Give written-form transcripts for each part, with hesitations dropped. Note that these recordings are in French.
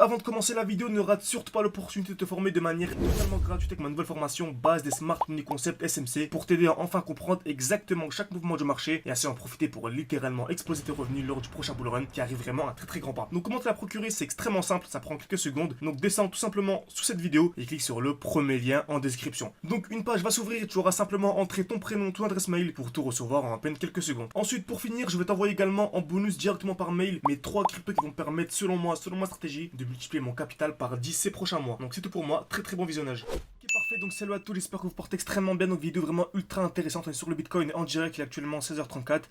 avant de commencer la vidéo, ne rate surtout pas l'opportunité de te former de manière totalement gratuite avec ma nouvelle formation base des Smart Money Concept SMC pour t'aider à enfin comprendre exactement chaque mouvement du marché et ainsi en profiter pour littéralement exploser tes revenus lors du prochain bull run qui arrive vraiment à très grand pas. Donc comment te la procurer, c'est extrêmement simple, ça prend quelques secondes. Donc descends tout simplement sous cette vidéo et clique sur le premier lien en description. Donc une page va s'ouvrir et tu auras simplement entré ton prénom, ton adresse mail pour tout recevoir en à peine quelques secondes. Ensuite pour finir, je vais t'envoyer également en bonus directement par mail mes 3 cryptos qui vont me permettre selon moi, selon ma stratégie, de multiplier mon capital par 10 ces prochains mois. Donc c'est tout pour moi, très bon visionnage. Ok parfait, donc salut à tous, j'espère que vous portez extrêmement bien. Donc vidéo vraiment ultra intéressante, on est sur le Bitcoin en direct, il est actuellement 16h34. Donc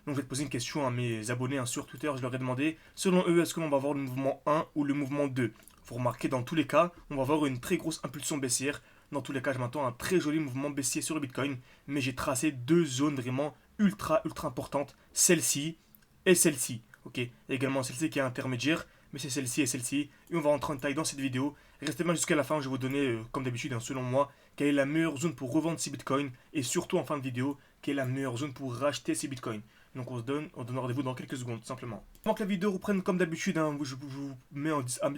je vais te poser une question à mes abonnés sur Twitter, je leur ai demandé, selon eux, est-ce que l'on va avoir le mouvement 1 ou le mouvement 2? Vous remarquez, dans tous les cas, on va avoir une très grosse impulsion baissière. Dans tous les cas, je m'attends à un très joli mouvement baissier sur le Bitcoin, mais j'ai tracé deux zones vraiment ultra importantes, celle-ci et celle-ci. Ok, et également celle-ci qui est intermédiaire, mais c'est celle-ci et celle-ci, et on va rentrer en détail dans cette vidéo. Restez bien jusqu'à la fin, je vais vous donner, comme d'habitude, selon moi, quelle est la meilleure zone pour revendre ces bitcoins, et surtout en fin de vidéo, quelle est la meilleure zone pour racheter ces bitcoins. Donc on donne rendez-vous dans quelques secondes, tout simplement. Avant que la vidéo reprenne comme d'habitude, je vous mets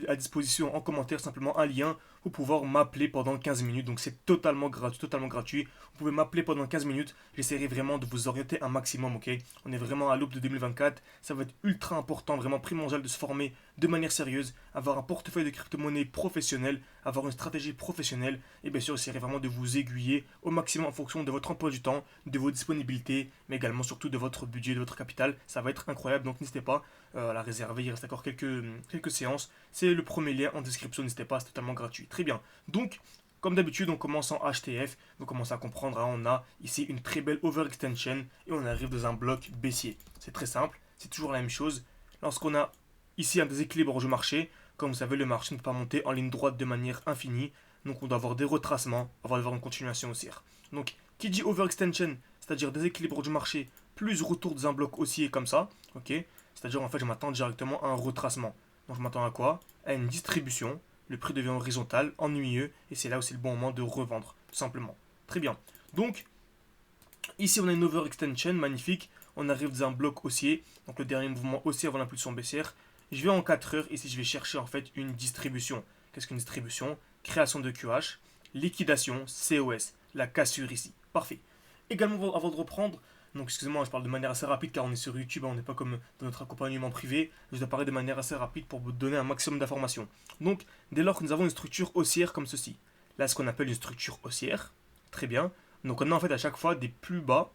à disposition en commentaire simplement un lien pour pouvoir m'appeler pendant 15 minutes. Donc c'est totalement gratuit. Vous pouvez m'appeler pendant 15 minutes. J'essaierai vraiment de vous orienter un maximum, ok? On est vraiment à l'aube de 2024. Ça va être ultra important, vraiment primordial de se former de manière sérieuse, avoir un portefeuille de crypto-monnaie professionnel, avoir une stratégie professionnelle. Et bien sûr, j'essaierai vraiment de vous aiguiller au maximum en fonction de votre emploi du temps, de vos disponibilités, mais également surtout de votre budget, de votre capital. Ça va être incroyable, donc n'hésitez pas à la réserver. Il reste encore quelques séances. C'est le premier lien en description, n'hésitez pas, c'est totalement gratuit. Très bien. Donc, comme d'habitude, on commence en HTF. Vous commencez à comprendre, hein, on a ici une très belle overextension et on arrive dans un bloc baissier. C'est très simple, c'est toujours la même chose. Lorsqu'on a ici un déséquilibre du marché, comme vous savez, le marché ne peut pas monter en ligne droite de manière infinie. Donc on doit avoir des retracements avant d'avoir une continuation haussière. Donc, qui dit overextension, c'est-à-dire déséquilibre du marché, plus retour dans un bloc haussier comme ça, ok? C'est-à-dire en fait je m'attends directement à un retracement. Donc je m'attends à quoi? À une distribution, le prix devient horizontal, ennuyeux, et c'est là où c'est le bon moment de revendre, tout simplement. Très bien. Donc, ici on a une overextension, magnifique, on arrive dans un bloc haussier, donc le dernier mouvement haussier avant l'impulsion baissière. Je vais en 4 heures, ici je vais chercher en fait une distribution. Qu'est-ce qu'une distribution? Création de QH, liquidation, COS, la cassure ici. Parfait. Également avant de reprendre, donc excusez-moi, je parle de manière assez rapide car on est sur YouTube, on n'est pas comme dans notre accompagnement privé. Je dois parler de manière assez rapide pour vous donner un maximum d'informations. Donc, dès lors que nous avons une structure haussière comme ceci, là ce qu'on appelle une structure haussière, très bien. Donc on a en fait à chaque fois des plus bas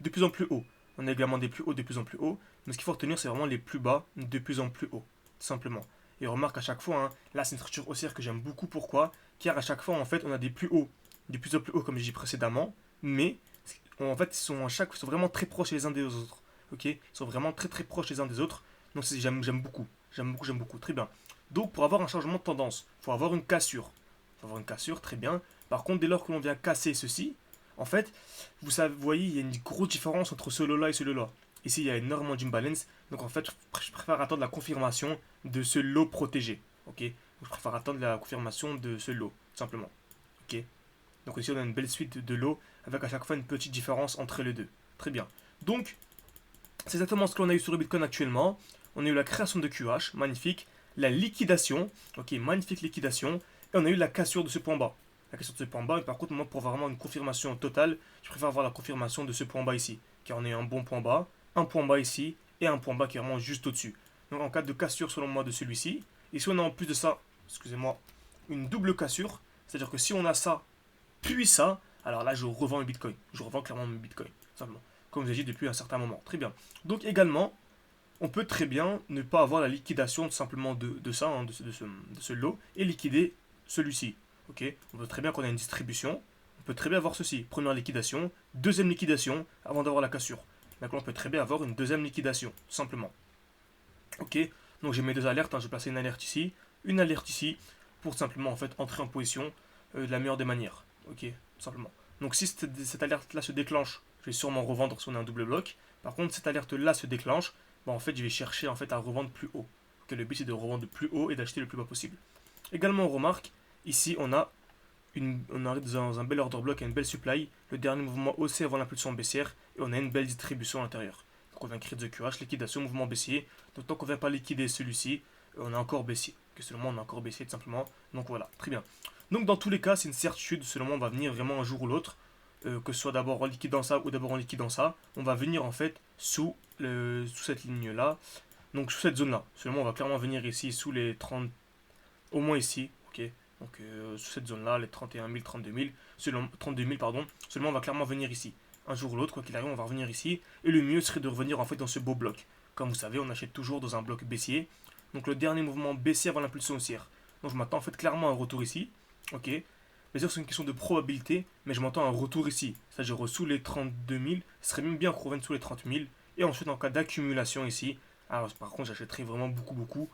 de plus en plus haut. On a également des plus hauts de plus en plus haut. Mais ce qu'il faut retenir, c'est vraiment les plus bas de plus en plus haut, tout simplement. Et on remarque à chaque fois, hein, là c'est une structure haussière que j'aime beaucoup. Pourquoi? Car à chaque fois, en fait, on a des plus hauts, de plus en plus haut, comme j'ai dit précédemment, mais en fait, ils sont vraiment très proches les uns des autres. Ok? Ils sont vraiment très proches les uns des autres. Donc j'aime beaucoup. J'aime beaucoup. Très bien. Donc pour avoir un changement de tendance, il faut avoir une cassure. Il faut avoir une cassure, très bien. Par contre, dès lors que l'on vient casser ceci, en fait, vous voyez, il y a une grosse différence entre ce lot-là et ce lot-là. Ici, il y a énormément d'imbalance. Donc en fait, je préfère attendre la confirmation de ce lot protégé. Ok? Je préfère attendre la confirmation de ce lot, tout simplement. Ok? Donc ici, on a une belle suite de lots avec à chaque fois une petite différence entre les deux. Très bien. Donc, c'est exactement ce que l'on a eu sur le Bitcoin actuellement. On a eu la création de QH, magnifique. La liquidation, ok, magnifique liquidation. Et on a eu la cassure de ce point bas. La cassure de ce point bas, mais par contre, moi, pour vraiment une confirmation totale, je préfère avoir la confirmation de ce point bas ici. Car on a eu un bon point bas, un point bas ici, et un point bas qui est vraiment juste au-dessus. Donc en cas de cassure, selon moi, de celui-ci, et si on a en plus de ça, excusez-moi, une double cassure, c'est-à-dire que si on a ça, puis ça, alors là, je revends mes bitcoins. Je revends clairement mes bitcoins, simplement. Comme je l'ai dit depuis un certain moment. Très bien. Donc également, on peut très bien ne pas avoir la liquidation tout simplement de ça, hein, de ce lot, et liquider celui-ci. Ok? On peut très bien qu'on ait une distribution. On peut très bien avoir ceci. Première liquidation, deuxième liquidation, avant d'avoir la cassure. D'accord? On peut très bien avoir une deuxième liquidation, tout simplement. Ok? Donc j'ai mes deux alertes. Hein. Je vais placer une alerte ici, pour simplement en fait entrer en position de la meilleure des manières. Ok? Tout simplement. Donc si cette alerte-là se déclenche, je vais sûrement revendre si on a un double bloc. Par contre, cette alerte-là se déclenche, bon, en fait, je vais chercher en fait à revendre plus haut. Okay, le but c'est de revendre plus haut et d'acheter le plus bas possible. Également, on remarque, ici, on arrive dans un bel order block et une belle supply. Le dernier mouvement haussier avant l'impulsion baissière et on a une belle distribution à l'intérieur. Donc on vient créer de QH, liquidation, mouvement baissier. Donc tant qu'on ne vient pas liquider celui-ci, on est encore baissier. que selon moi on a encore baissé tout simplement. Donc voilà, très bien. Donc dans tous les cas, c'est une certitude, selon moi on va venir vraiment un jour ou l'autre, que ce soit d'abord en liquidant ça ou d'abord en liquidant ça, on va venir en fait sous cette ligne là, donc sous cette zone là. Selon moi on va clairement venir ici sous les 30, au moins ici, ok. Donc sous cette zone là, les 31 000, 32 000, 32 000 pardon, seulement on va clairement venir ici. Un jour ou l'autre, quoi qu'il arrive, on va revenir ici. Et le mieux serait de revenir en fait dans ce beau bloc. Comme vous savez, on achète toujours dans un bloc baissier. Donc le dernier mouvement baissier avant l'impulsion haussière. Donc je m'attends en fait clairement à un retour ici. Ok. Bien sûr, c'est une question de probabilité, mais je m'attends à un retour ici. C'est-à-dire sous les 32 000, ce serait même bien qu'on revienne sous les 30 000. Et ensuite, en cas d'accumulation ici, alors par contre, j'achèterai vraiment beaucoup, beaucoup.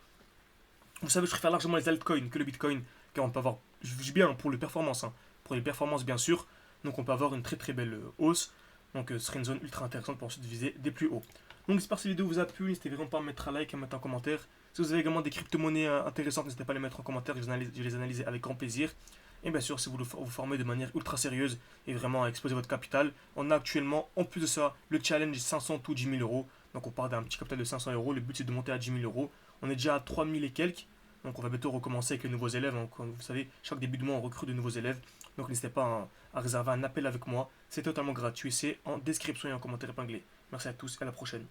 Vous savez, je préfère largement les altcoins que le bitcoin, car on peut avoir, je dis bien pour les performances, hein, pour les performances bien sûr, donc on peut avoir une très très belle hausse, donc ce serait une zone ultra intéressante pour ensuite viser des plus hauts. Donc j'espère que cette vidéo vous a plu, n'hésitez vraiment pas à mettre un like, à mettre un commentaire. Si vous avez également des crypto-monnaies intéressantes, n'hésitez pas à les mettre en commentaire, je les analyse avec grand plaisir. Et bien sûr, si vous vous formez de manière ultra sérieuse et vraiment à exposer votre capital, on a actuellement, en plus de ça, le challenge 500 ou 10 000 euros. Donc on part d'un petit capital de 500 euros, le but c'est de monter à 10 000 euros. On est déjà à 3 000 et quelques. Donc on va bientôt recommencer avec les nouveaux élèves. Donc, comme vous savez, chaque début de mois, on recrute de nouveaux élèves. Donc n'hésitez pas à réserver un appel avec moi. C'est totalement gratuit. C'est en description et en commentaire épinglé. Merci à tous et à la prochaine.